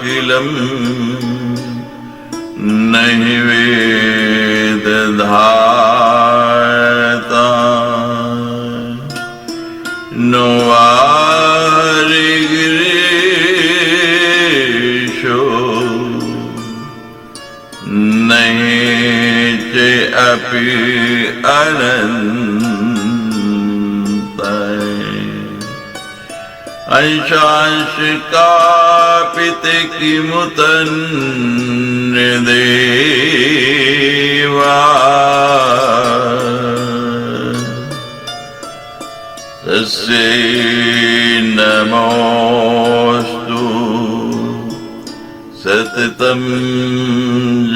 अखिलम नहि वेद धाता नो वारिगिरीशो नहि चे अपि अनंत अंशांशिकापिते किमुतन्यदेवा तस्यै नमोऽस्तु सततं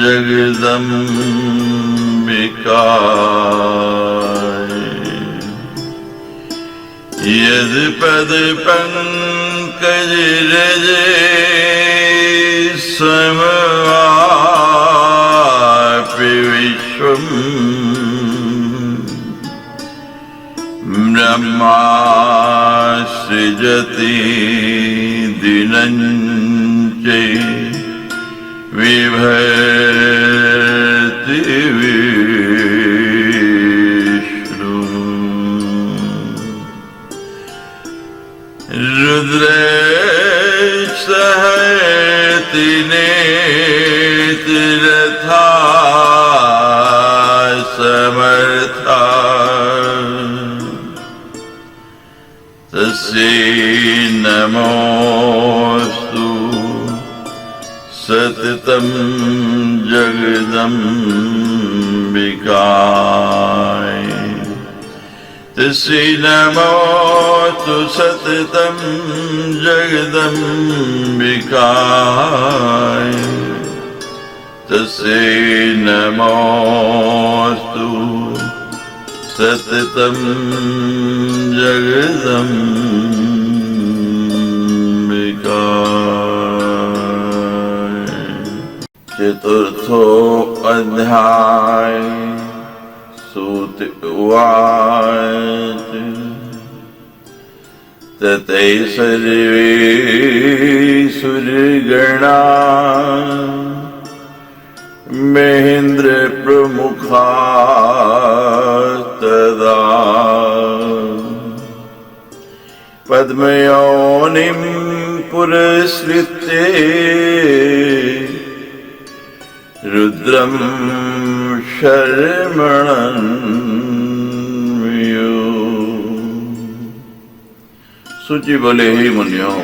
जगदम्बिकाय यद्पद पंकज रजे समवापि विश्वम् ब्रह्मा सृजति दिनं च विभर्ति रुद्रैस्सहति नेत्ररथा समर्था तस्यै नमोऽस्तु सततं जगदम्बिकाय तस्यै नमोऽस्तु सततं जगदम्बिकाय तस्यै नमोऽस्तु सततं जगदम्बिकाय। चतुर्थो अध्याय। सूत उवाच ततै सर्वे सुरगणा महेन्द्र प्रमुखा तदा पद्मयोनिं पुरस्कृत्य रुद्रं शर्मणन्मुयो। शुचि बोले, ही मुनियों,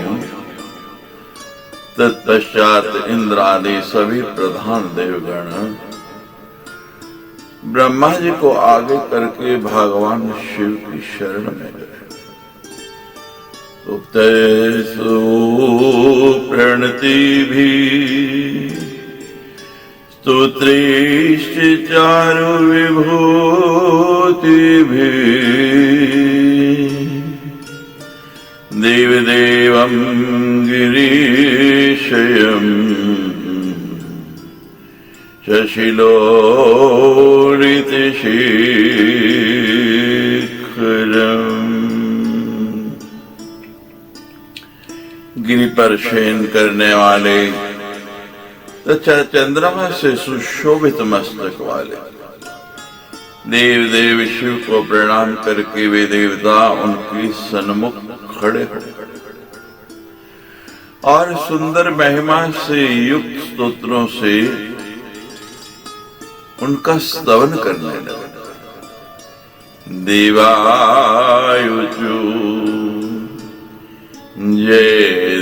तत्पश्चात इंद्र आदि सभी प्रधान देवगण ब्रह्मा जी को आगे करके भगवान शिव की शरण में गए। उक्तेषु प्रणति भी स्तोत्रैश्च चारु विभूति भी देवदेवं गिरीशयम् शशिलोलितशेखरम्। गिरि पर शयन करने वाले तथा चंद्रमा से सुशोभित मस्तक वाले देव देव शिव को प्रणाम करके वे देवता उनकी सन्मुख खड़े और सुंदर महिमा से युक्त स्तोत्रों से उनका स्तवन करने लगे। देवायुचु जय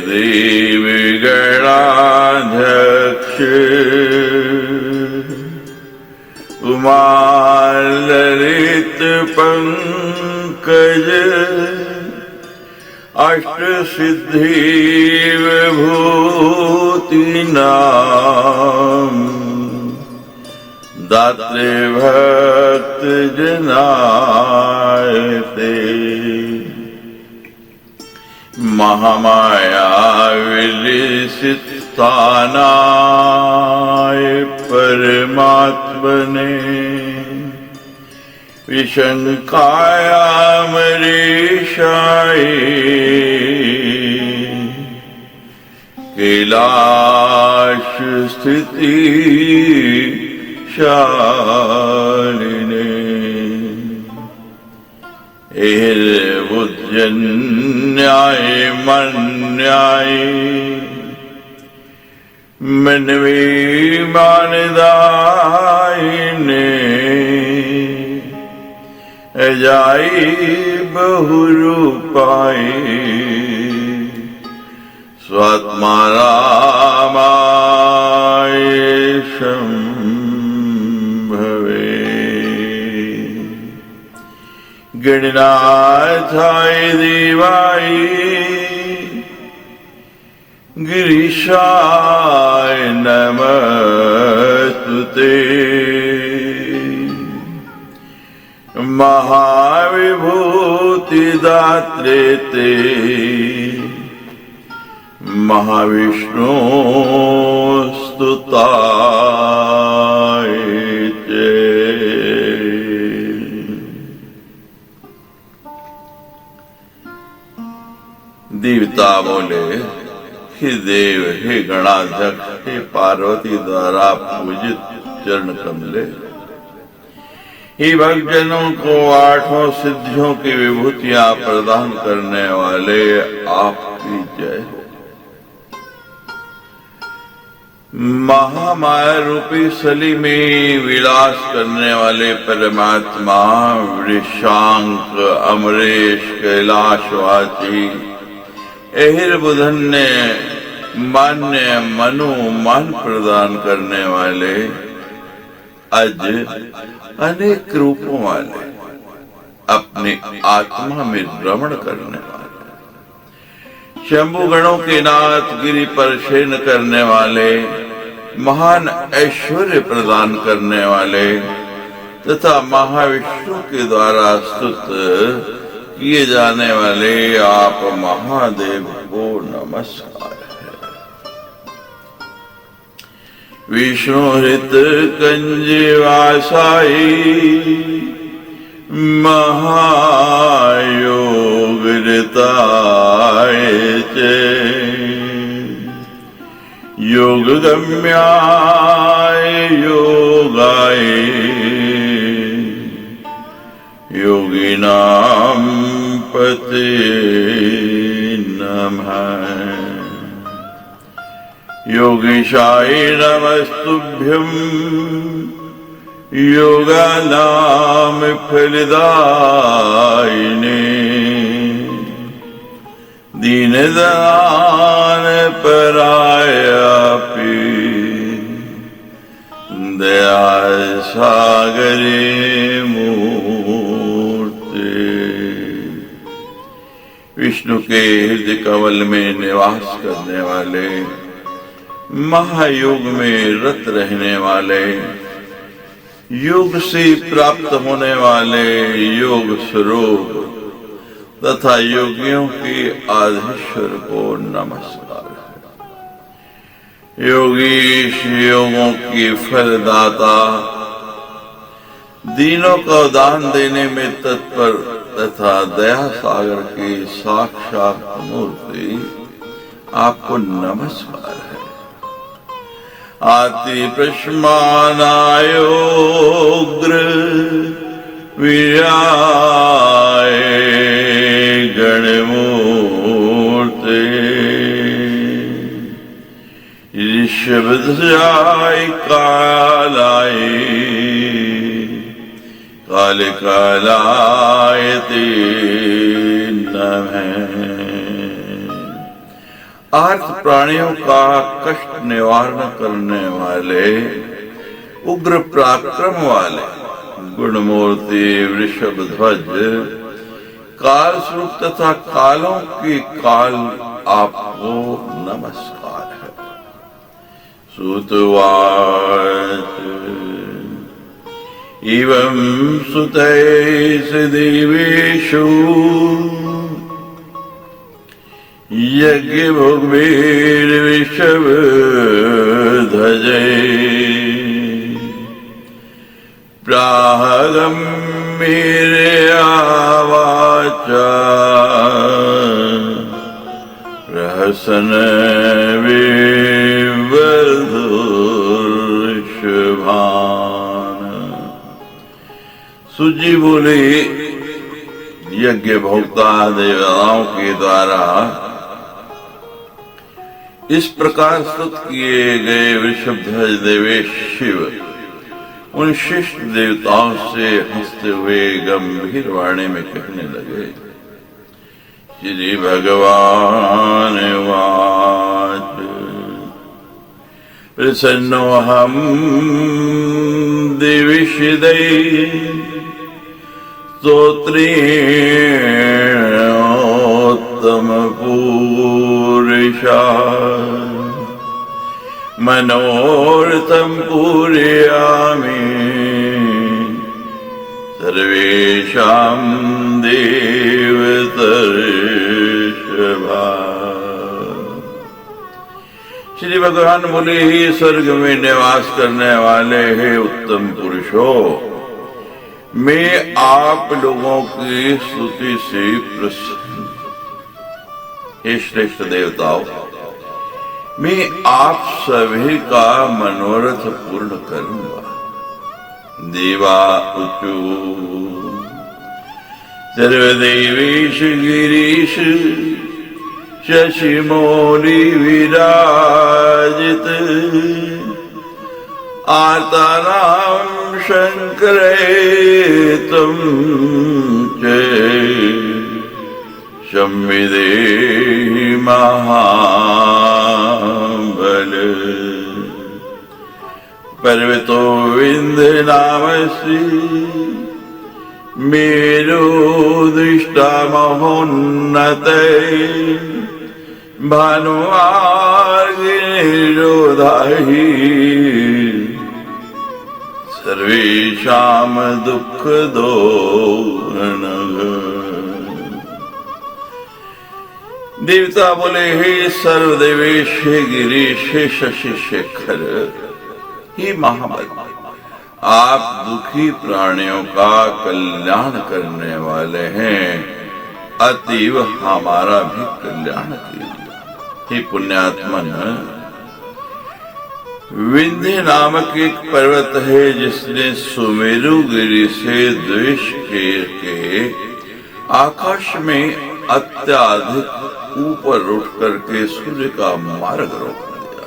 देव गणाध्यक्ष उमाललित पंकज अष्ट सिद्धि विभूति नाम दाते भक्त जनायते महामाया विलसित स्थानाय परमात्मने विशंकायामरीशाय कैलाश स्थिति शालिने एर्बुद्ध्यन्याय मन्याय मनवे मानदायिने अजाई बहुरूपाय स्वात्मा रामाय शंभवे गणनाथाय देवाय गिरीशाय नमस्तुते महाविभूतिदात्रे ते महाविष्णु स्तुताय ते। देवता बोले, हे देव, हे गणाध्यक्ष, हे पार्वती द्वारा पूजित चरण कमले, हे भक्तजनों को आठों सिद्धियों की विभूतियां प्रदान करने वाले आपकी जय हो। महामाया रूपी सली में विलास करने वाले परमात्मा वृषांक अमरेश कैलाशवासी एहिर्बुधन ने मान्य मनु मान प्रदान करने वाले अज अनेक रूपों वाले अपने आत्मा में भ्रमण करने वाले शंभु गणों के नाथ गिरि पर शयन करने वाले महान ऐश्वर्य प्रदान करने वाले तथा महाविष्णु के द्वारा स्तुत किए जाने वाले आप महादेव को नमस्कार है। विष्णु हृत कंजवासाई महायोगृताय चे योग गम्याय योगाय योगिनां पते नमः योगीशाय नमस्तुभ्यं योगानां फलदायिने दीनदान परायापि दया सागरे मूर्ते। विष्णु के हृदय कमल में निवास करने वाले महायोग में रत रहने वाले योग से प्राप्त होने वाले योग स्वरूप तथा योगियों के आधीश्वर को नमस्कार है। योगीश योगों की फलदाता दीनों को दान देने में तत्पर तथा दया सागर की साक्षात मूर्ति आपको नमस्कार है। आति प्रश्मानायोग्र वीराय गणमूर्ते ऋषभध्वजाय कालाय कालिकालाय ते नमः। आर्त प्राणियों का कष्ट निवारण करने वाले उग्र पराक्रम वाले गुणमूर्ति वृषभ ध्वज काल स्वरूप तथा कालों की काल आपको नमस्कार है। सुतवाच एवं सुतैष देवेषु यज्ञ भोगवीर्विषभ ध्वजै प्रागम्भीर्या वाचा रहस्यमाणो सन विवर्धुर्षभान। सुजी बोली, यज्ञ भोक्ता देवताओं के द्वारा इस प्रकार स्तुत किए गए वृषभध्वज देवेश शिव उन शिष्ट देवताओं से हंसते हुए गंभीर वाणी में कहने लगे। श्री भगवान वाच प्रसन्नोऽहं दिविषदै स्तोत्रेण पूरुषा मनोरथं पूरयामि सर्वेषां देवतर्षभा। श्री भगवान बोले, ही स्वर्ग में निवास करने वाले हैं उत्तम पुरुषों, मैं आप लोगों की स्तुति से प्रसन्न। हे श्रेष्ठ देवताओं, मैं आप सभी का मनोरथ पूर्ण करूंगा। देवा उचु सर्वदेवेश गिरीश शशिमौलि विराजित आर्तानां शंकरे तुम च संविदेहि महाबल। पर्वतो विंध्य नामसि मेरुदृष्टा महोन्नते भानुआर्गिरोधाहि सर्वेषां दुःखदोनः। देवता बोले, हे सर्वदेवेश, हे गिरीश, हे शशि शेखर, हे महाबल, आप दुखी प्राणियों का कल्याण करने वाले हैं, अतीव हमारा भी कल्याण कीजिए। हे पुण्यात्मन, विंध्य नामक एक पर्वत है जिसने सुमेरु गिरि से द्वेष के आकाश में अत्याधिक ऊपर उठ करके सूर्य का मार्ग रोक दिया,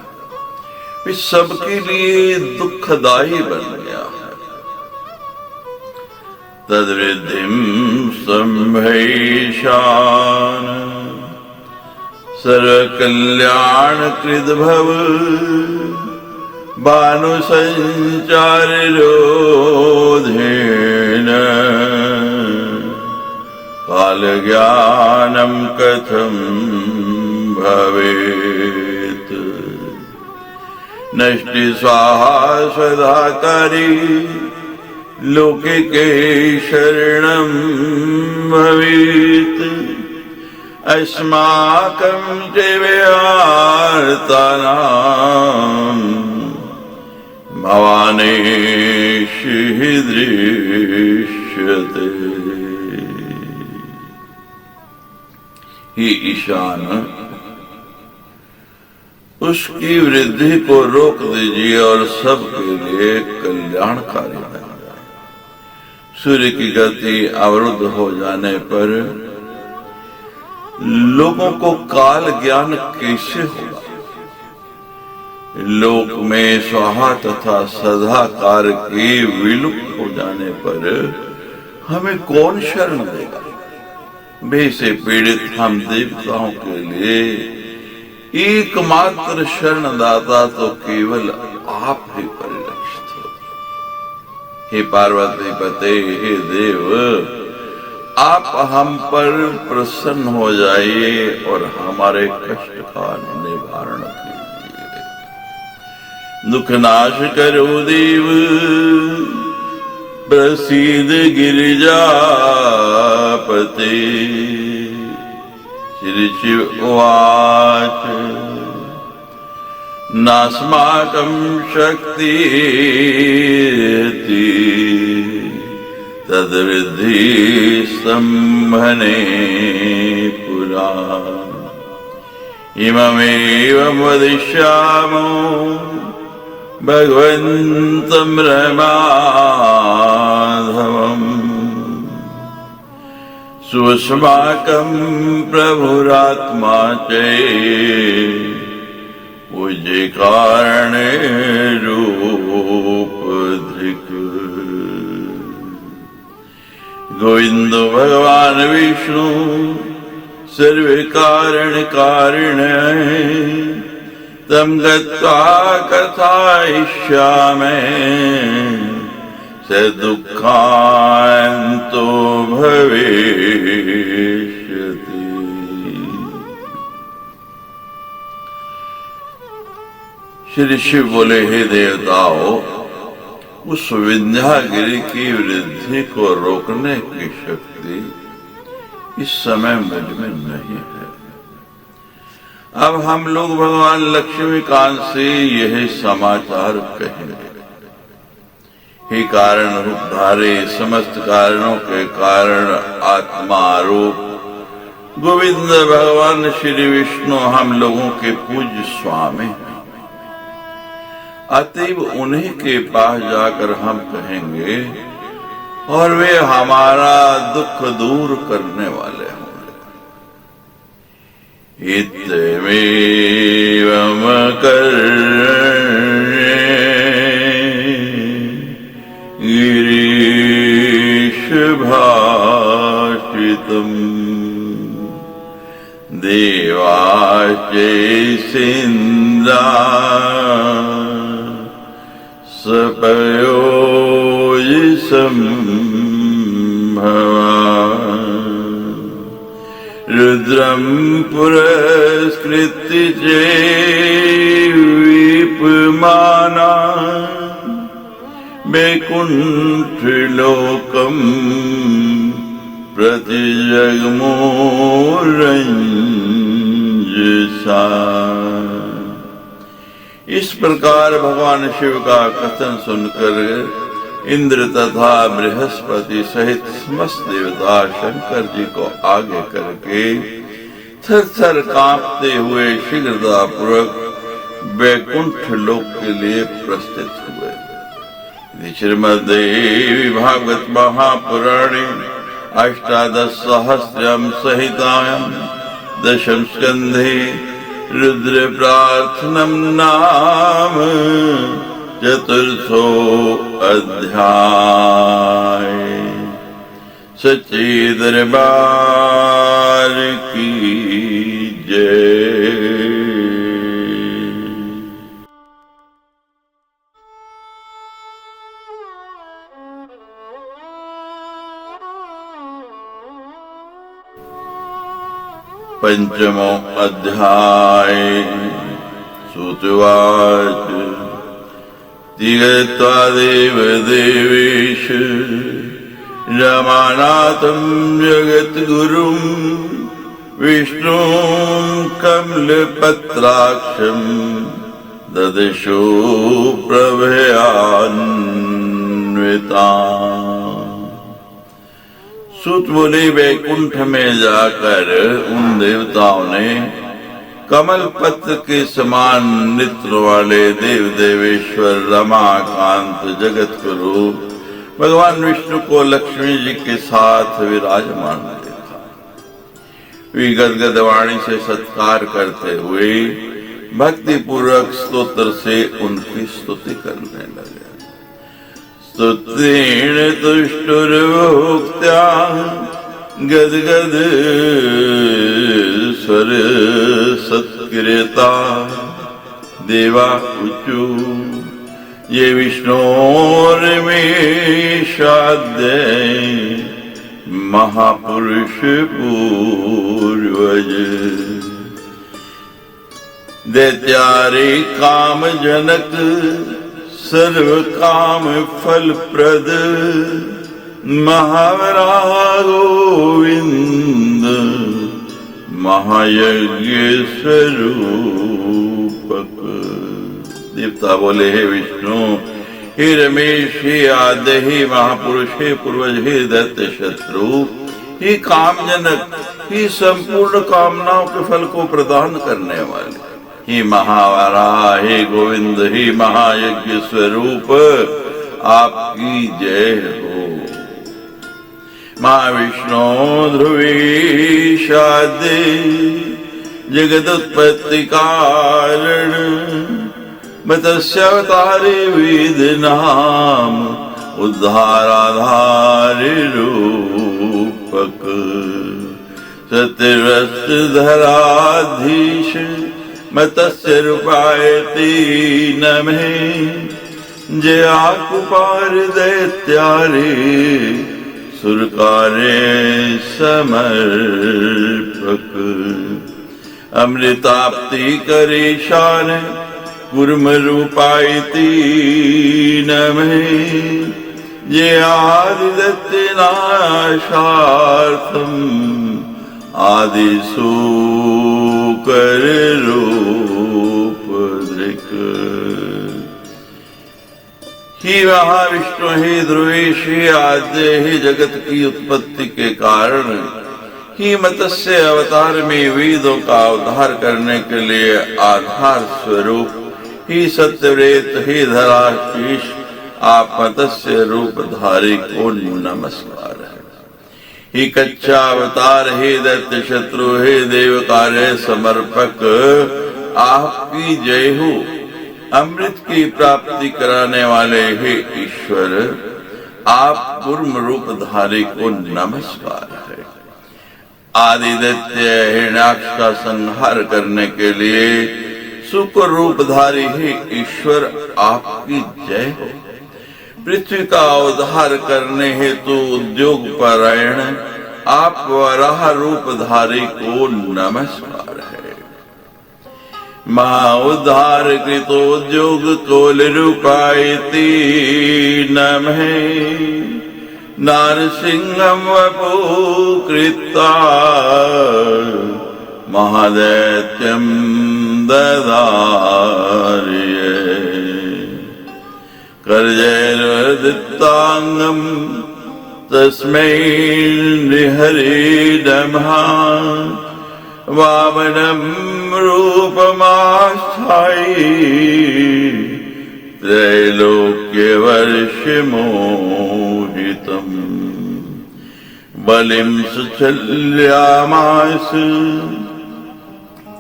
इस सबके लिए दुखदायी बन गया है। तद्वृद्धिं संभैषान सर्वकल्याणकृत भव भानु संचारिरोधेन काल ज्ञानम कथम भवेत्। नष्टि स्वाहा सदाकारी लोके के शरणं भवेत्। अस्माकं च व्यार्तानां भवानेषु हि दृश्यते। ही ईशान, उसकी वृद्धि को रोक दीजिए और सबके लिए कल्याणकारी बन जाए। सूर्य की गति अवरुद्ध हो जाने पर लोगों को काल ज्ञान कैसे होगा? लोक में स्वाहा तथा सदाकार के विलुप्त हो जाने पर हमें कौन शरण देगा? भय से पीड़ित हम देवताओं के लिए एकमात्र शरणदाता तो केवल आप ही परिलक्षित हो। हे पार्वती पते, हे देव, आप हम पर प्रसन्न हो जाइए और हमारे कष्ट का निवारण कीजिए। दुख नाश करो देव, प्रसीद गिरिजापते। श्री शिव उवाच नास्माकं शक्तिरिति तद्वृद्धि स्तम्भने पुरा। इममेवं वदिष्यामो भगवन्तं रमाधवम् सुस्माकं प्रभुरात्मा च पूज्य कारणे रूपधृक् गोविंद भगवान विष्णु सर्व कारण कारिणे तम गत्वा कथयिष्यामि स दुःखान्तो भविष्यति। श्री शिव बोले, हे देवताओं, उस विंध्यागिरि की वृद्धि को रोकने की शक्ति इस समय मुझ में नहीं है। अब हम लोग भगवान लक्ष्मीकांत से यह समाचार कहेंगे। हे कारण रूपधारे समस्त कारणों के कारण आत्मा रूप गोविंद भगवान श्री विष्णु हम लोगों के पूज्य स्वामी हैं। अतएव उन्हीं के पास जाकर हम कहेंगे और वे हमारा दुख दूर करने वाले होंगे। इत्यमेवं कर्णे गिरीशभाषितम् देवाश्चैन्द्रा सपयोजिसंभवा रुद्रं पुरस्कृत्य चैवीपमाना वैकुण्ठलोकं प्रतिजग्मुरञ्जसा। इस प्रकार भगवान शिव का कथन सुनकर इंद्र तथा बृहस्पति सहित समस्त देवता शंकर जी को आगे करके थर थर कांपते हुए शीघ्रता पूर्वक वैकुंठ लोक के लिए प्रस्थित हुए। श्रीमद्देवी भागवत महापुराणे अष्टादशसहस्रम संहितायां दशम स्कंधे रुद्र प्रार्थनम नाम चतुर्थो अध्याय। सच्चे दरबार की जय। पंचमो अध्याय। सूतवाच दिगत्वा देव देवेश रमानाथं जगद्गुरुं विष्णुं कमलपत्राक्षं ददशो प्रभयान्विताम्। सूत बोले, वैकुंठ में जाकर उन देवताओं ने कमल पत्र के समान नेत्र वाले देव देवेश्वर रमाकांत जगत गुरु भगवान विष्णु को लक्ष्मी जी के साथ विराजमान देखा। वे गदगद वाणी से सत्कार करते हुए भक्ति पूर्वक स्तोत्र से उनकी स्तुति करने लगे। स्तुतेन तुष्टुर्भोक्त्या गदगद स्वर सत्कृता देवा ऊचु ये विष्णोर्मेषाद्य महापुरुष पूर्वज। दैत्यारे काम जनक सर्व काम फल प्रद महावराह गोविंद महायज्ञ स्वरूपक। देवता बोले, हे विष्णु, हे रमेश, हे आद्य, हे महापुरुष, हे पूर्वज, हे दैत्य शत्रु, ही कामजनक, ही संपूर्ण कामनाओं के फल को प्रदान करने वाले, ही महावरा, हे गोविंद, ही महायज्ञ स्वरूप, आपकी जय हो। महाविष्णु ध्रुवीशादे जगदुत्पत्ति कारण, मत्स्यावतारे वेद नाम उद्धाराधारि रूपक, सत्यव्रत धराधीश मत्स्य रूपायति नमः, जया कुपार दैत्यारे सुरकारे समर्पक, अमृताप्ति करे शान कुर्म रूपायति नमः, ये आदिदत्त नाशार्थम आदिशूकर रूप दृक्। ही महाविष्णु, हे ध्रुवेश, हे आद्य, हे जगत की उत्पत्ति के कारण, ही मत्स्य अवतार में वेदों का उद्धार करने के लिए आधार स्वरूप, ही सत्यव्रत, हे धराशीष, आप मत्स्य रूपधारी को नमस्कार है। ही कच्चा अवतार, हे दैत्य शत्रु, हे देव कार्य समर्पक, आपकी जय हो। अमृत की प्राप्ति कराने वाले हे ईश्वर, आप कूर्म रूपधारी को नमस्कार है। आदिदैत्य हिरण्याक्ष का संहार करने के लिए शुक्र रूपधारी हे ईश्वर, आपकी जय हो। पृथ्वी का उद्धार करने हेतु उद्योग परायण आप वराह रूपधारी को नमस्कार है। उद्धार कृतोद्योग कोल रूपायति नमः, नारसिंहम वपुकृता महादैत्यम ददार्य, करजैर्वदित्तांगम तस्मै नृहरे नमः, वामनं रूपमास्थायि त्रैलोक्यवर्षमोहितम्, बलिं सुचल्यामास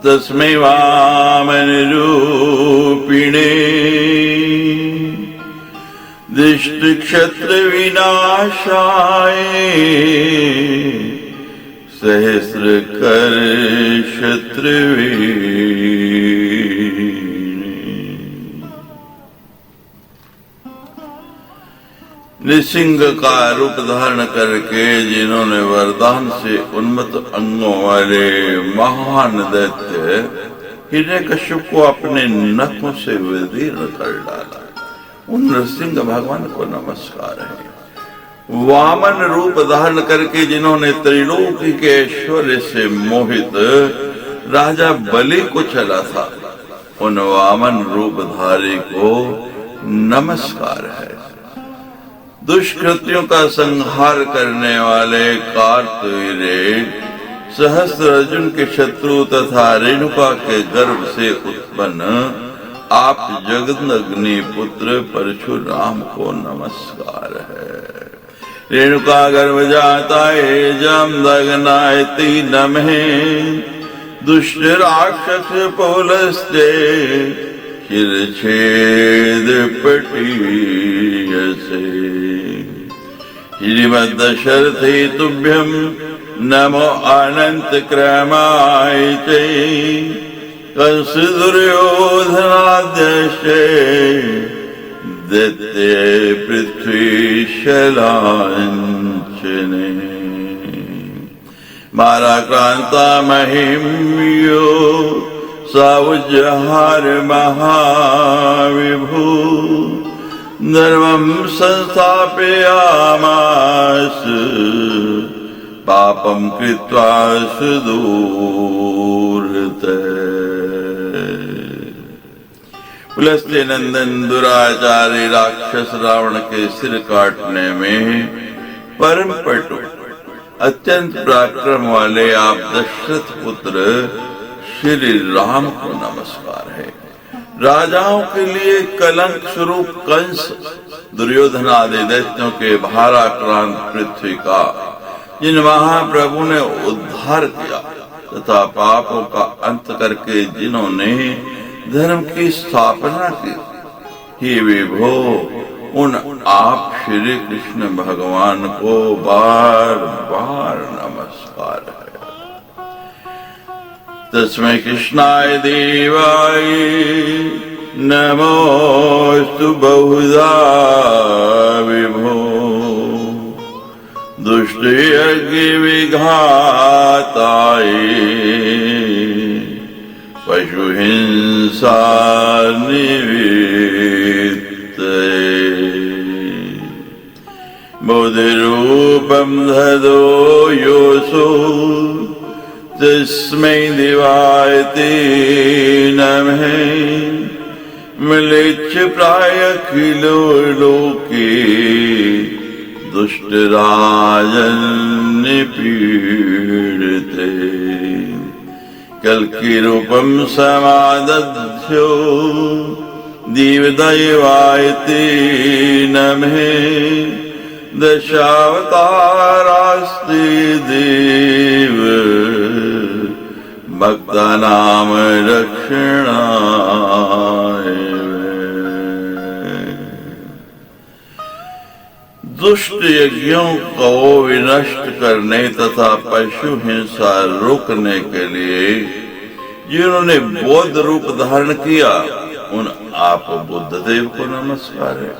तस्मै वामनरूपिणे, दुष्टक्षत्र विनाशाय सहस्रकर शत्रुवीणे। नृसिंह का रूप धारण करके जिन्होंने वरदान से उन्मत्त अंगों वाले महान दैत्य हिरण्यकश्यप को अपने नखों से विदीर्ण कर डाला, उन नृसिंह भगवान को नमस्कार है। वामन रूप धारण करके जिन्होंने त्रिलोकी के ऐश्वर्य से मोहित राजा बलि को चला था, उन वामन रूपधारी को नमस्कार है। दुष्कृतियों का संहार करने वाले कार्तवीर्य सहस्त्र अर्जुन के शत्रु तथा रेणुका के गर्भ से उत्पन्न आप जगदग्नि पुत्र परशुराम को नमस्कार है। रेणुका गर्भ जाता है जामदग्नायति नमः, दुष्ट राक्षस पौलस्ते शिरछेद पटीयसे, श्रीमद्दशरथे तुभ्यं नमो अनंत क्रमाय च, कंस दुर्योधनाद्यश्चे दैत्य पृथ्वी शलांचने, माराक्रांता महिम्यो सावुजहार महाविभू, धर्मं संस्थापयामास पापं कृत्वा सुदूरते। पुलस्त्य नंदन दुराचारी राक्षस रावण के सिर काटने में परम पटु अत्यंत पराक्रम वाले आप दशरथ पुत्र श्री राम को नमस्कार है। राजाओं के लिए कलंक स्वरूप कंस, दुर्योधन आदि दैत्यों के भाराक्रांत पृथ्वी का जिन महाप्रभु ने उद्धार किया तथा पापों का अंत करके जिन्होंने धर्म की स्थापना की, हे विभो उन आप श्री कृष्ण भगवान को बार बार नमस्कार है। तस्मै कृष्णाय देवाय नमोस्तु बहुधा विभो दुष्ट यज्ञ विघाताय पशु हिंसा निवृत्तये बुद्धिरूपं ददो योऽसो तस्मै देवायते नमः म्लेच्छ प्राय अखिलो लोके दुष्टराजन् निपीडते कल्कि रूपं समादध्यो देवदैवायते नमः दशावतारास्ते देव भक्तानां रक्षणाय। दुष्ट यज्ञों को विनष्ट करने तथा पशु हिंसा रोकने के लिए जिन्होंने बौद्ध रूप धारण किया उन आप बुद्ध देव को नमस्कार है।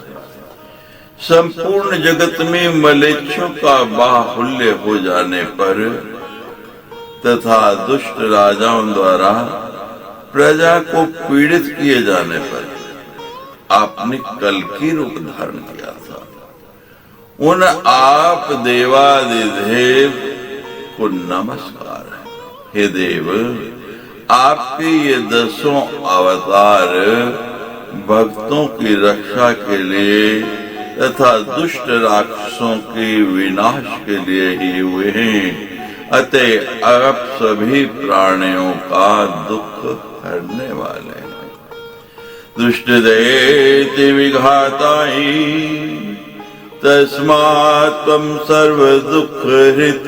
संपूर्ण जगत में मलेच्छों का बाहुल्य हो जाने पर तथा दुष्ट राजाओं द्वारा प्रजा को पीड़ित किए जाने पर आपने कल्कि रूप धारण किया था। उन आप देवादिदेव को नमस्कार है। हे देव, आपके ये 10 अवतार भक्तों की रक्षा के लिए तथा दुष्ट राक्षसों के विनाश के लिए ही हुए हैं, अतः आप सभी प्राणियों का दुख हरने वाले हैं। दुष्ट दैत्य विघाताय तस्मात् त्वं सर्व दुख हृत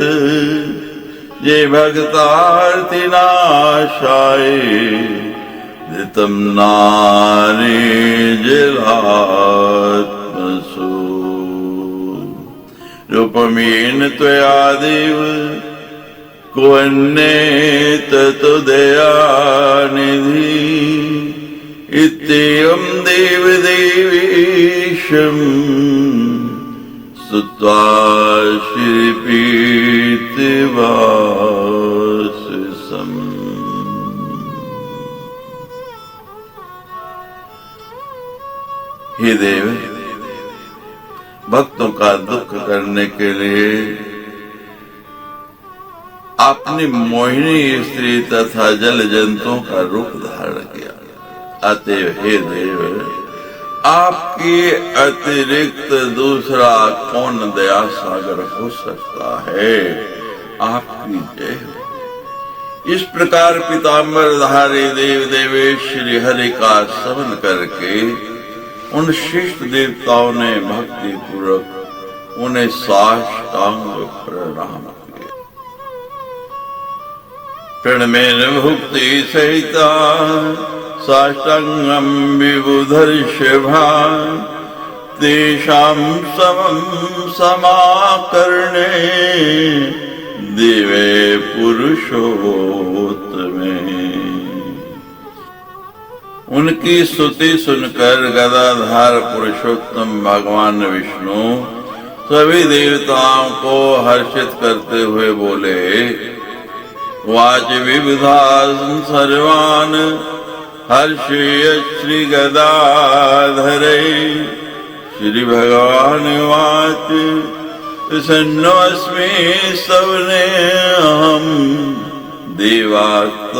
ये भक्तार्ति नाशाय धृतं नारी जलात्मसु रूपमेन त्वया देव को अन्ये ततो दयानिधि इत्येवं देवदेवेशम् स्तुत्वा श्रीपीतवाससम्। हे देव, भक्तों का दुख करने के लिए आपने मोहिनी स्त्री तथा जल जंतुओं का रूप धारण किया। अतएव हे देव, आपके अतिरिक्त दूसरा कौन दया सागर हो सकता है? आपकी जय हो। इस प्रकार पीताम्बरधारी देव देवेश श्री हरि का स्मरण करके उन शिष्ट देवताओं ने भक्ति पूर्वक उन्हें साष्टांग प्रणाम किया। प्रणमेन भुक्ति सहिता साष्टांगं विबुधर्षभा तेषां समं समाकर्णे दिवे पुरुषोत्तमे। उनकी स्तुति सुनकर गदाधार पुरुषोत्तम भगवान विष्णु सभी देवताओं को हर्षित करते हुए बोले, वाच विविधान् सर्वान् हर्षय श्री गदाधरे। श्री भगवान वाच प्रसन्नोऽस्मि सवने अहं देवातापं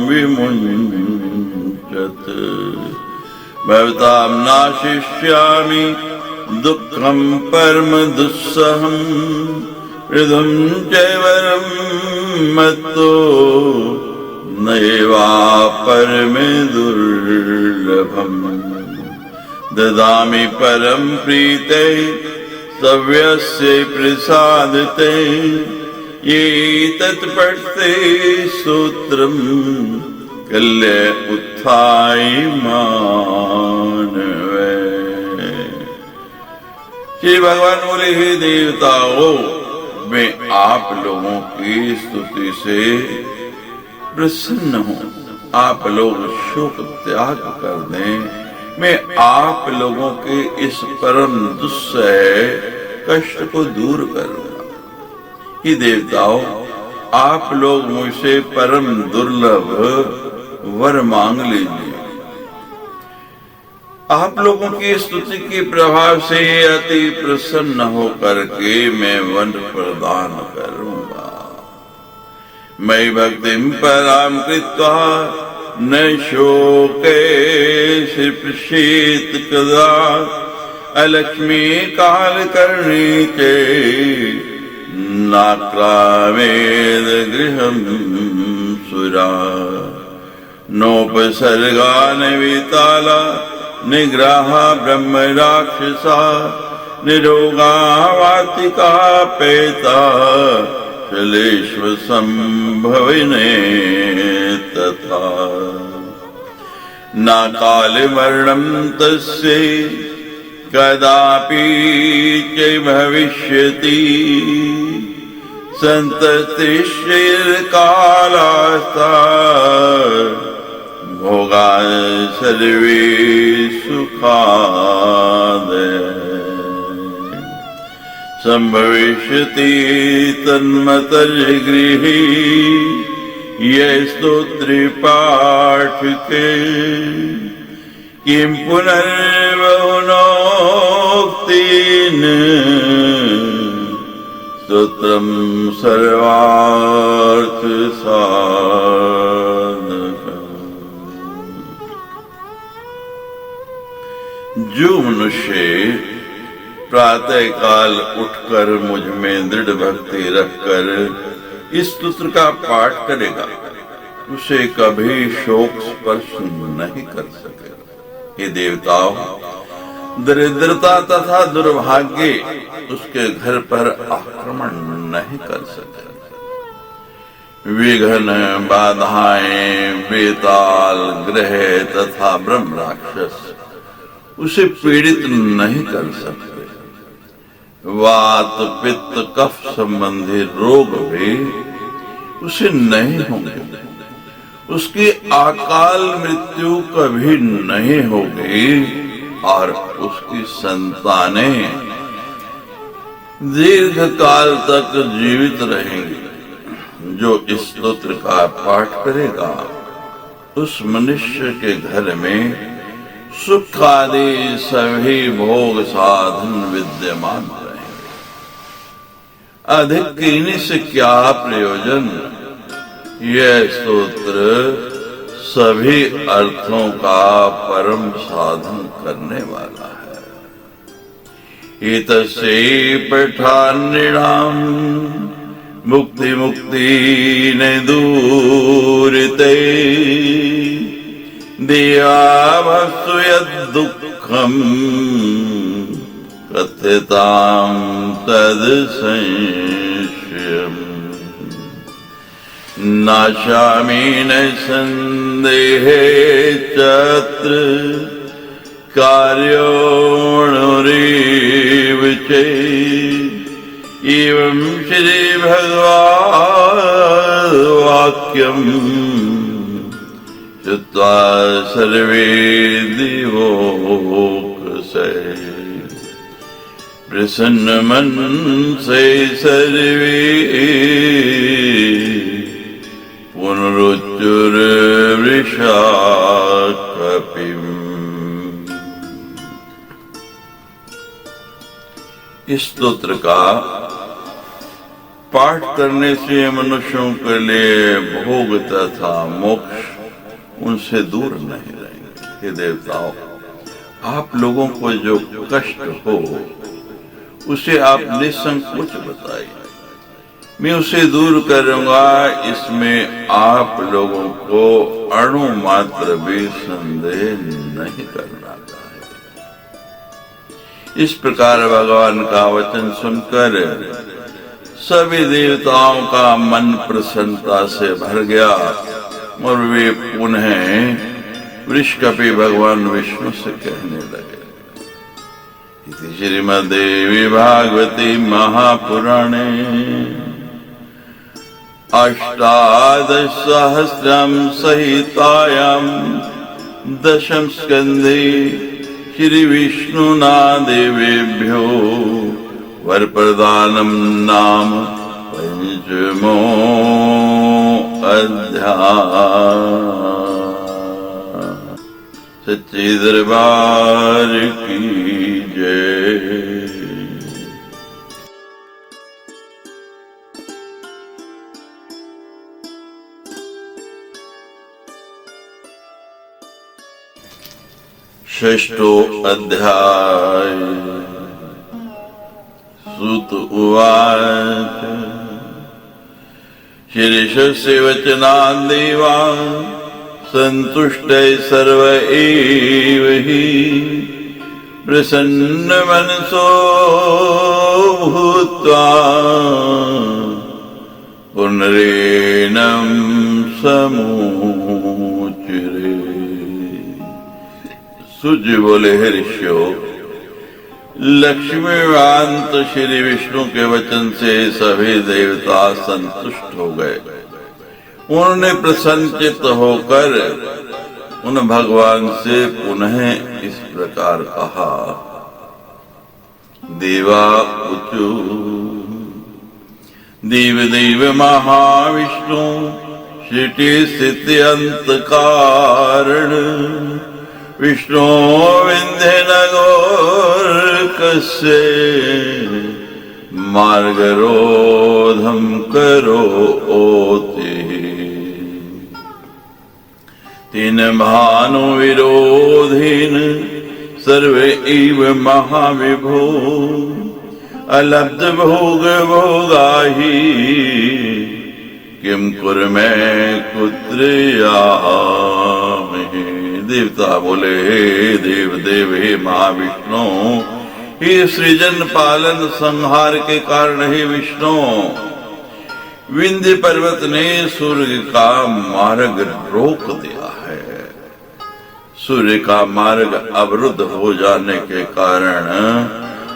विमुञ्चत् भवतां नाशिष्यामि दुःखं परम दुस्सहं मृदुं चैवरं मत्तो नैवापरमे दुर्लभम् ददामि परं प्रीते सव्यस्य प्रसादते ये तत्पठते सूत्रं कल्य उत्थाय मानवे। श्री भगवान बोले, हे देवताओं, मैं आप लोगों की स्तुति से प्रसन्न हूँ। आप लोग शोक त्याग कर दें, मैं आप लोगों के इस परम दुस्सह कष्ट को दूर करूंगा। कि देवताओं, आप लोग मुझसे परम दुर्लभ वर मांग लीजिए। आप लोगों की स्तुति के प्रभाव से अति प्रसन्न होकर के मैं वन प्रदान करूंगा। मैं भक्तिं परां कृत्वा न शोके शिप्षेत कदा अलक्ष्मी काल करणी चे नाक्रामेद गृहं सुरा नोपसर्गान विताला निग्रहा ब्रह्म राक्षसा निरोगा वातिका पेता चलेश्व संभविने तथा न काल मरणं तस्यै कदापि च भविष्यति संततिश्चिरकालास्ता भोगा सर्वे सुखादय संभविष्यति तन्मतर्गृही ये स्तोत्र पाठ के किं पुनर्बहुनोक्तेन स्तोत्रं सर्वार्थ साधकम्। जो मनुष्य प्रातः काल उठकर मुझ में दृढ़ भक्ति रखकर इस स्तोत्र का पाठ करेगा, उसे कभी शोक स्पर्श नहीं कर सकेगा। हे देवताओं, दरिद्रता तथा दुर्भाग्य उसके घर पर आक्रमण नहीं कर सके। विघ्न, बाधाएं, बेताल, ग्रह तथा ब्रह्म राक्षस उसे पीड़ित नहीं कर सकते। वात, पित्त, कफ संबंधी रोग भी उसे नहीं होंगे। उसकी अकाल मृत्यु कभी नहीं होगी और उसकी संतानें दीर्घ काल तक जीवित रहेंगी। जो इस स्तोत्र का पाठ करेगा, उस मनुष्य के घर में सुख आदि सभी भोग साधन विद्यमान रहेंगे। अधिक कहने से क्या प्रयोजन? यह स्तोत्र सभी अर्थों का परम साधन करने वाला है। एतस्य पठान्नृणाम् मुक्ति न दूरते देवावस्तु यद्दुःखम् कथ्यतां तद् संशयम् नाशामि न संदेहे चत्र कार्योऽणुरेव च एवं श्री भगवान् वाक्यम् श्रुत्वा सर्वे दिवोकसे प्रसन्न मन से सर्वे पुनरुच्चुर्वृषा कपिम्। इस स्तोत्र का पाठ करने से मनुष्यों के लिए भोग तथा मोक्ष उनसे दूर नहीं रहेंगे। हे देवताओं, आप लोगों को जो कष्ट हो उसे आप निसंकोच बताइए, मैं उसे दूर करूंगा। इसमें आप लोगों को अणु मात्र भी संदेह नहीं करना चाहिए। इस प्रकार भगवान का वचन सुनकर सभी देवताओं का मन प्रसन्नता से भर गया और वे पुनः वृषकपि भगवान विष्णु से कहने लगे। इति श्रीमद्देवी भागवती महापुराणे अष्टादश सहस्रम सहितायां दशम स्कंधे श्री विष्णुना देवेभ्यो वर प्रदानम नाम पंचमो अध्याय। सच्चे दरबार की जय। षष्ठो अध्याय। सूत उवाच शीर्षस्य वचनान् देवा सन्तुष्टै सर्व एव हि प्रसन्नमनसो भूत्वा पुनरेनं समूचिरे। सूर्य बोले, हे ऋषियों, लक्ष्मीकांत श्री विष्णु के वचन से सभी देवता संतुष्ट हो गए। उन्होंने प्रसन्नचित्त होकर उन भगवान से पुनः इस प्रकार कहा। देवा ऊचु देव देव महाविष्णु सृष्टि स्थिति अंत कारण विष्णु विंध्य नगोर्कस्य मार्गरोधम करोति। तीन भानु विरोधीन सर्वे इव महाविभो अलब्ध भोग भोगाहि किम कुर्मे कुत्र यामि। देवता बोले, हे देव देव, हे महाविष्णु, हे सृजन पालन संहार के कारण हे विष्णु, विंध्य पर्वत ने सूर्य का मार्ग रोक दिया है। सूर्य का मार्ग अवरुद्ध हो जाने के कारण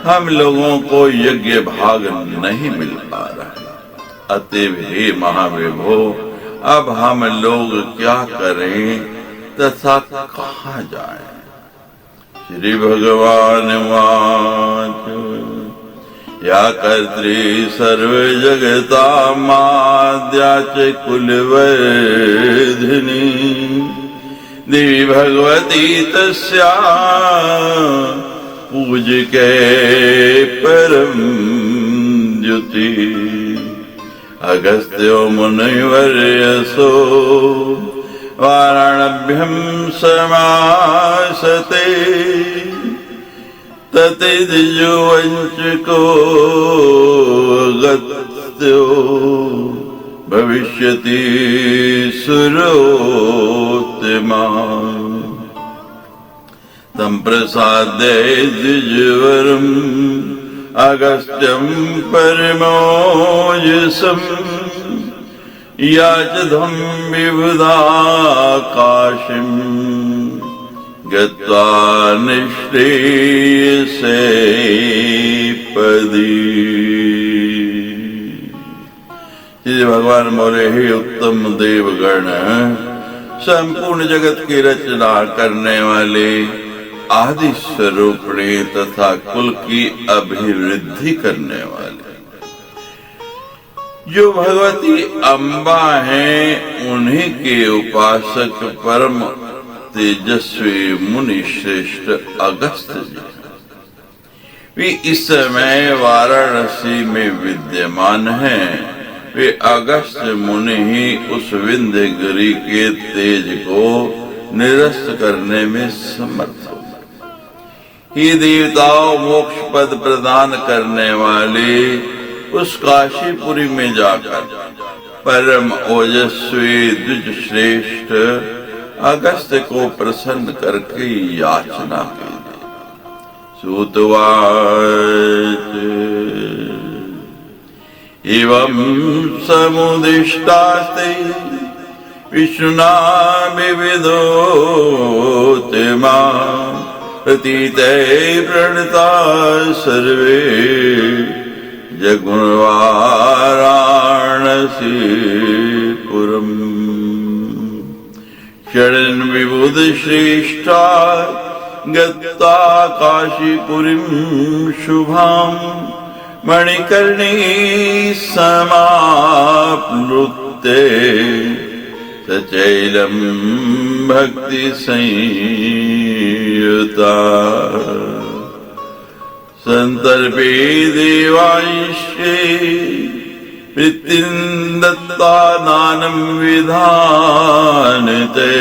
हम लोगों को यज्ञ भाग नहीं मिल पा रहा। अतएव हे महाविभो, अब हम लोग क्या करें तथा कहाँ जाएं। श्री भगवान वाच या कर्त्री सर्व जगता माद्या च कुलवर्धिनी देवी भगवती तस्या पूज्यके परम द्युति। अगस्त्यो मुनिवर्यसो वाराणभ्यं समासते ततिद्विजो वञ्चको गत्यो भविष्यति सुरोत्तमा। तं प्रसाद्य द्विजवरम् अगस्त्यं परमोजसम् याचधं विबुधाकाशिं गत्वा निःश्रेयसे पदी। श्री भगवान बोले, हे उत्तम देवगण, संपूर्ण जगत की रचना करने वाले आदि स्वरूपिणी तथा कुल की अभिवृद्धि करने वाले जो भगवती अम्बा हैं, उन्हीं के उपासक परम तेजस्वी मुनि श्रेष्ठ अगस्त्य जी वे इस समय वाराणसी में विद्यमान हैं। वे अगस्त्य मुनि ही उस विंध्यगिरि के तेज को निरस्त करने में समर्थ हो। हे देवताओं, मोक्ष पद प्रदान करने वाले उस काशीपुरी में जाकर परम ओजस्वी द्विज श्रेष्ठ अगस्त्य को प्रसन्न करके याचना कीजिए। सूतवाच एवं समुदिष्टास्ते विष्णुना विविधोते मां प्रतीते प्रणता सर्वे जगुणवाराणसी पुरम् षडन् विबुध श्रेष्ठा गत्ता काशीपुरीं शुभां मणिकर्णे समाप्लुते सचैलं भक्ति संयुता संतर्पे देवांशे प्रीतिं दत्ता दानं विधानते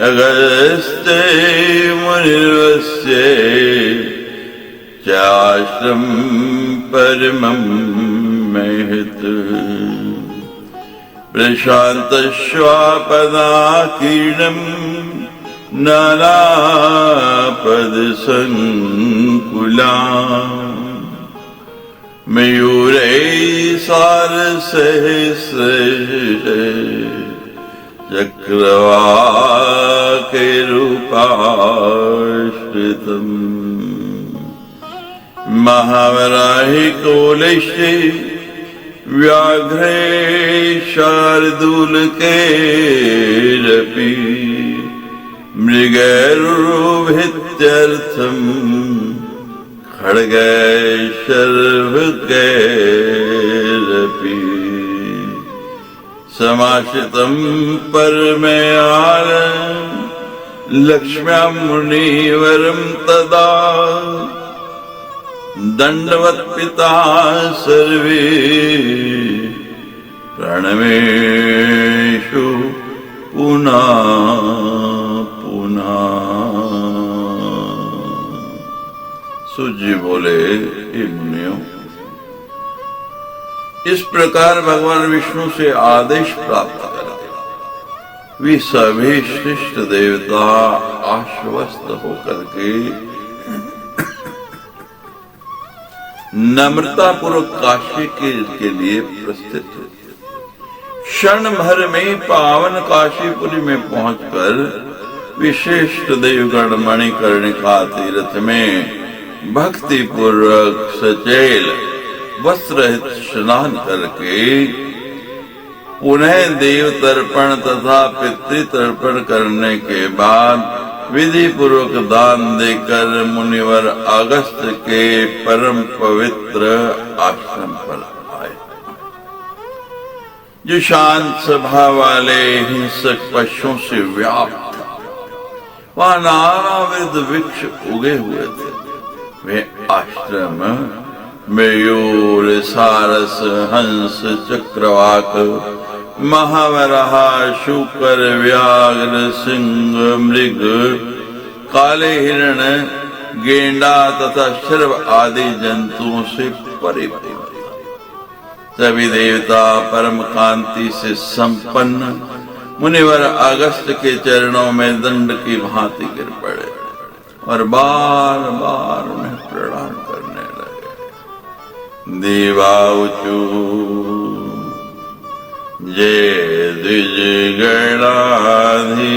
अगस्त्य मुनिर्वस्य चाश्रम परमं महत् प्रशान्तश्वापदाकीर्णं नानापदसङ्कुला मयूरैः सारसहस्रैः चक्रवाकैरूपाश्रितम् महावराहि कोलैश्च व्याघ्रे शार्दूलकैरपि मृगैरुभित्यर्थं खड्गैः शर्वकैरपि समाश्रितं परमयानं लक्ष्म्यां मुनिवरं तदा दण्डवत्पिता सर्वे प्रणमेषु पुनः पुनः। सूजी बोले, हे मुनियों, इस प्रकार भगवान विष्णु से आदेश प्राप्त करा वे सभी श्रेष्ठ देवता आश्वस्त होकर के नम्रता पूर्वक काशी के लिए प्रस्थित हुए। क्षण भर में पावन काशीपुरी में पहुंचकर विशिष्ट देवगण मणिकर्णिका तीर्थ में भक्ति पूर्वक सचैल वस्त्रहित स्नान करके पुनः देव तर्पण तथा पितृतर्पण करने के बाद विधि पूर्वक दान देकर मुनिवर अगस्त्य के परम पवित्र आश्रम पर आए। जो शांत स्वभाव वाले हिंसक पशुओं से व्याप्त वहां नानाविध वृक्ष उगे हुए थे। वे आश्रम मयूर सारस हंस चक्रवाक महावराह शूकर व्याघ्र सिंह मृग काले हिरण गेंडा तथा शर्व आदि जंतुओं से परिपूर्ण सभी देवता परम कांति से संपन्न मुनिवर अगस्त्य के चरणों में दंड की भांति गिर पड़े और बार बार उन्हें प्रणाम करने लगे। देवाऊचु जय द्विज गणाधीश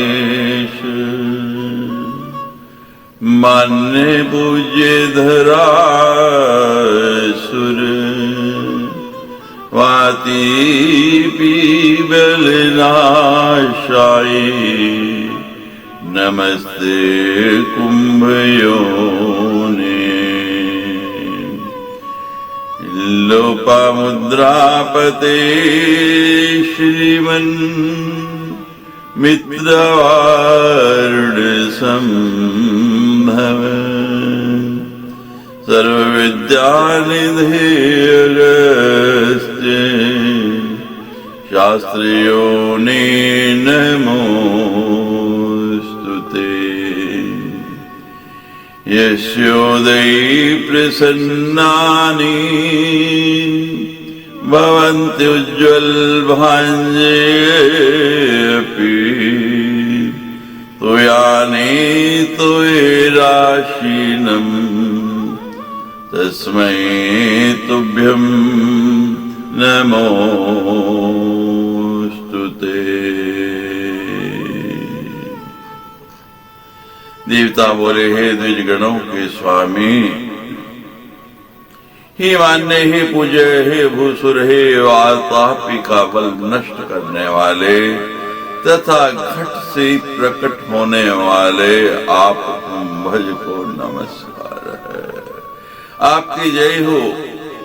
मान्य पूज्य धरासुर वाती पीबलनाशाई नमस्ते कुंभयोने लोपामुद्रापते श्रीमन् मित्रवारुण संभव सर्वविद्यानिधे अगस्त्य शास्त्रियोने नमोस्तुते। यस्योदयी प्रसन्नानि भवन्ति उज्ज्वलभाञ्जेऽपि तुयानि तुयराशीनम् तस्मै तुभ्यं नमोस्तुते। देवता बोले, हे द्विजगणों के स्वामी, हे मान्य, हे पूज्य, हे भूसुर, हे वातापी का बल नष्ट करने वाले तथा घट से प्रकट होने वाले आप कुंभज को नमस्कार है। आपकी जय हो।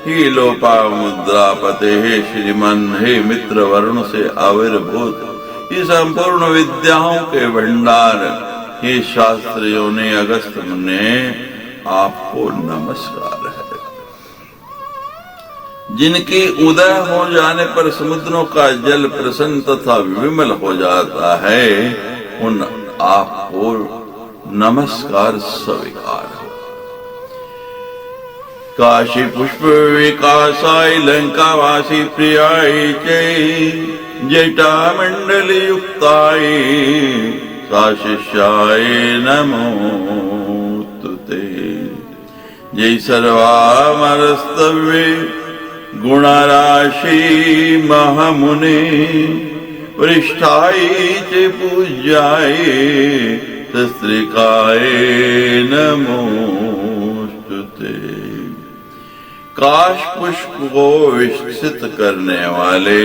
हे लोपामुद्रापते, हे श्रीमन, हे मित्र वरुण से आविर्भूत, ये संपूर्ण विद्याओं के भंडार, हे शास्त्रियों ने अगस्त मुने, आपको नमस्कार है। जिनके उदय हो जाने पर समुद्रों का जल प्रसन्न तथा विमल हो जाता है, उन आपको नमस्कार स्वीकार हो। काशी पुष्प विकासाय लंकावासी प्रियाय जय जटा मंडल युक्ताय साशिष्याय नमोस्तुते। जय सर्वामरस्तव्ये गुणराशि महामुने वरिष्ठाय च पूज्याय तस्त्रिकाय नमोस्तुते। काश पुष्प को विकसित करने वाले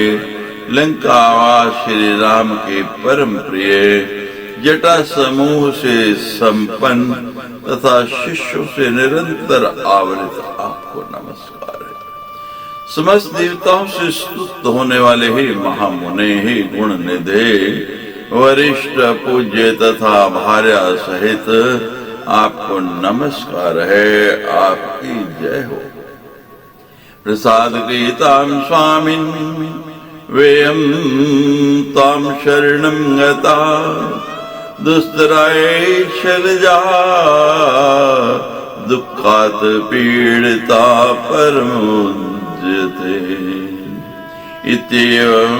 लंकावास श्री राम के परम प्रिय, जटा समूह से संपन्न तथा शिष्यों से निरंतर आवृत आपको नमस्कार है। समस्त देवताओं से स्तुत होने वाले हे महामुने, हे गुण निधे, वरिष्ठ पूज्य तथा भार्या सहित आपको नमस्कार है। आपकी जय हो। प्रसाद गीताम स्वामिन वेयम ताम शरणं गता दुस्तराय शैलजा दुःखात् पीडिता परमुच्यते। इत्येवं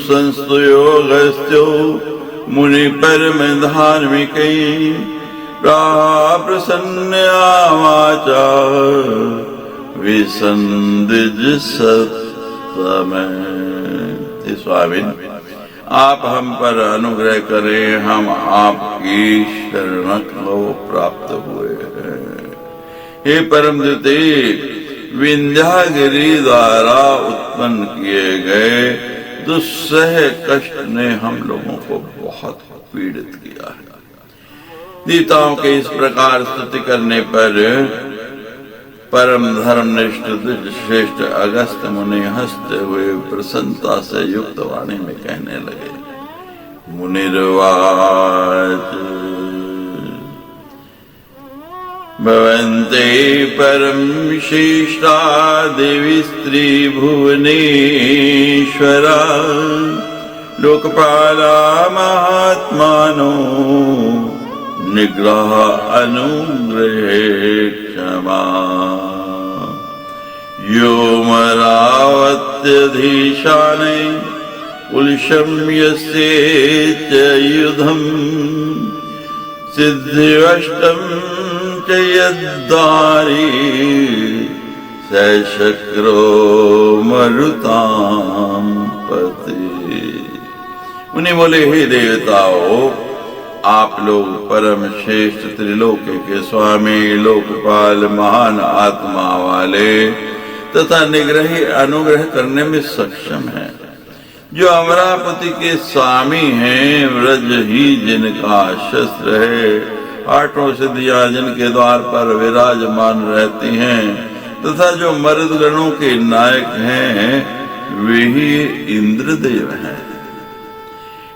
संस्तुयोगस्त्यो मुनि परम धार्मिकै प्रसन्नया वाचा विसंदिज सत्तमय। स्वामी, आप हम पर अनुग्रह करें, हम आपकी शरण को प्राप्त हुए हैं। हे परम द्वितीय, विंध्यागिरी द्वारा उत्पन्न किए गए दुस्सह कष्ट ने हम लोगों को बहुत पीड़ित किया है। देवताओं के इस प्रकार स्तुति करने पर परम धर्मनिष्ठ श्रेष्ठ अगस्त मुनि हंसते हुए प्रसन्नता से युक्त वाणी में कहने लगे। मुनिर्वाच भवन्ते परम श्रेष्ठा देवी स्त्री भुवनेश्वरा लोकपाला महात्मानो निग्रह अनुग्रहे क्षमा योमरावत्यधीशाने उल्शं यस्ये च युधम् सिद्धिवष्टं च यद्दारी स शक्रो मरुतां पति। उन्हें बोले, हे देवताओ, आप लोग परम श्रेष्ठ त्रिलोक के स्वामी, लोकपाल, महान आत्मा वाले तथा निग्रही अनुग्रह करने में सक्षम हैं, जो अमरावती के स्वामी हैं, व्रज ही जिनका शस्त्र है, आठों सिद्धियां जिनके द्वार पर विराजमान रहती हैं तथा जो मर्दगणों के नायक हैं, वे ही इंद्रदेव हैं।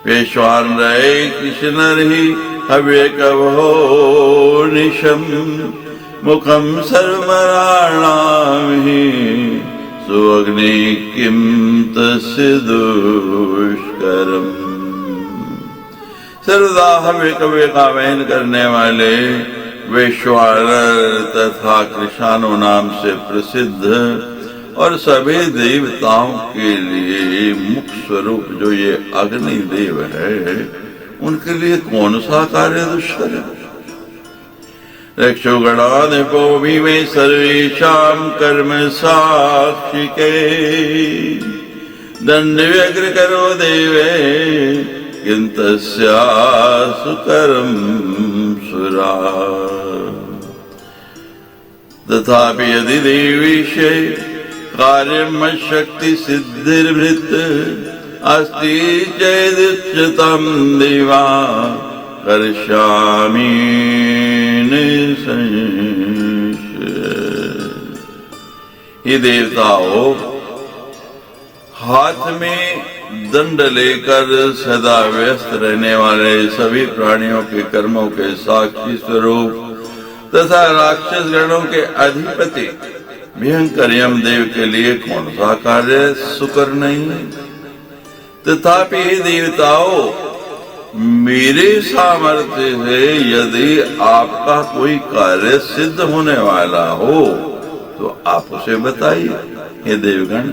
वेश्वान रहे कृष्ण ही हव्य कवो निशम मुखम सर्वराणाम ही सुअग्नि किम तस्य दुष्करम। सर्वदा हव्य कव्य का वहन करने वाले वैश्वानर तथा कृषाणु नाम से प्रसिद्ध और सभी देवताओं के लिए मुख्य स्वरूप जो ये अग्निदेव है, उनके लिए कौन सा कार्य दुष्कर है? रक्षो गणाधिपो भीमे सर्वेषां कर्म साक्षिके दंड व्यग्र करो देवे किंतस्यासु कर्म सुरा तथापि यदि देवीशे कार्यम शक्ति सिद्धिर्भृत अस्ति चेदुच्यतं देवा कर्ष्यामि ये देवताओं, हाथ में दंड लेकर सदा व्यस्त रहने वाले सभी प्राणियों के कर्मों के साक्षी स्वरूप तथा राक्षस गणों के अधिपति भयंकर यमदेव के लिए कौन सा कार्य सुकर नहीं? तथापि देवताओं, मेरे सामर्थ्य से यदि आपका कोई कार्य सिद्ध होने वाला हो तो आप उसे बताइए। हे देवगण,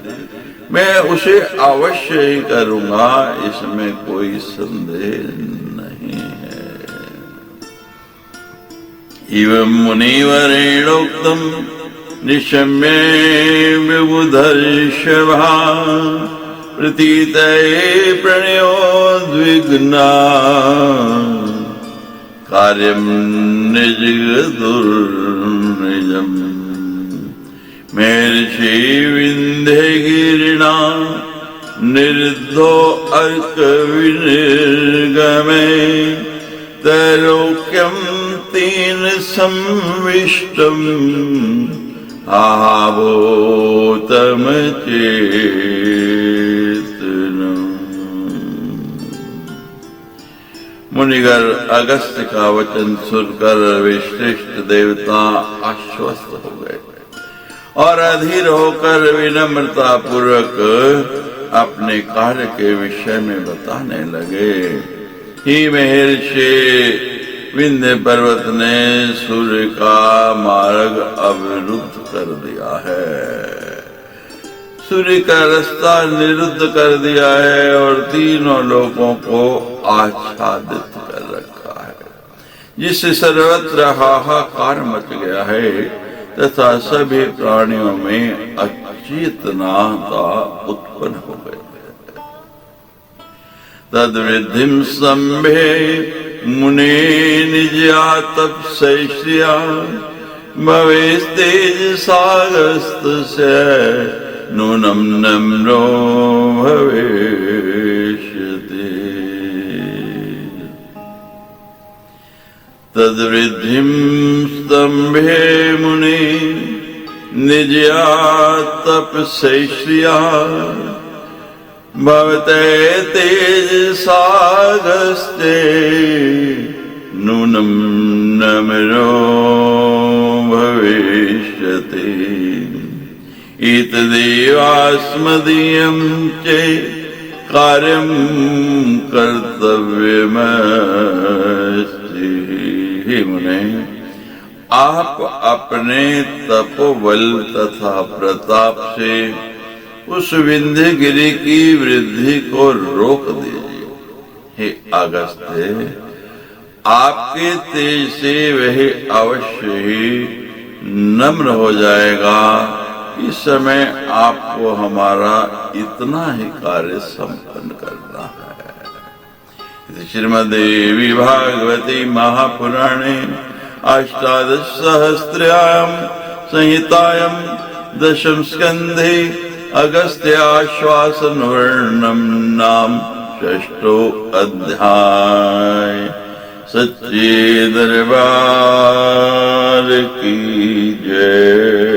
मैं उसे अवश्य ही करूंगा, इसमें कोई संदेह नहीं है। एवं मुनिवरेणोक्तम निशम्य विबुधर्षभा प्रतीतये प्रणयोद्विग्ना कार्यं निजगदुर्निजम् महर्षि विन्ध्यगिरिणा निरुद्धो अर्क विनिर्गमे त्रैलोक्यं तेन संविष्टम् आभूतमचेतनम्। मुनिगर अगस्त्य का वचन सुनकर वे श्रेष्ठ देवता आश्वस्त हो गए और अधीर होकर विनम्रता पूर्वक अपने कार्य के विषय में बताने लगे। ही महर्षि विंध्य पर्वत ने सूर्य का मार्ग अवरुद्ध कर दिया है, सूर्य का रास्ता निरुद्ध कर दिया है और तीनों लोगों को आच्छादित कर रखा है, जिससे सर्वत्र हाहाकार मच गया है तथा सभी प्राणियों में अचेतनता उत्पन्न हो गई है। तद्वृद्धिं संभे मुने निज्या तपस्या भवेस्तेजसागस्तस्य नूनं नम्रो भविष्यति। तद्वृद्धिं स्तंभे मुने निज्या तपस्या भवते तेजसागस्ते नूनं नम्रो भविष्यति। एतदेवास्मदीयं चे कार्यं कर्तव्यमस्ति। हे मुने, आप अपने तपोबल तथा प्रताप से उस विंध्यगिरि की वृद्धि को रोक दीजिए। हे अगस्त्य, आपके तेज से वह अवश्य ही नम्र हो जाएगा। इस समय आपको हमारा इतना ही कार्य संपन्न करना है। श्रीमद्देवी भागवती महापुराणे अष्टादश सहस्रायां संहितायां दशम स्कंधे अगस्त्याश्वासन वर्णम नाम षष्ठो अध्याय। सच्चे दरबार की जय।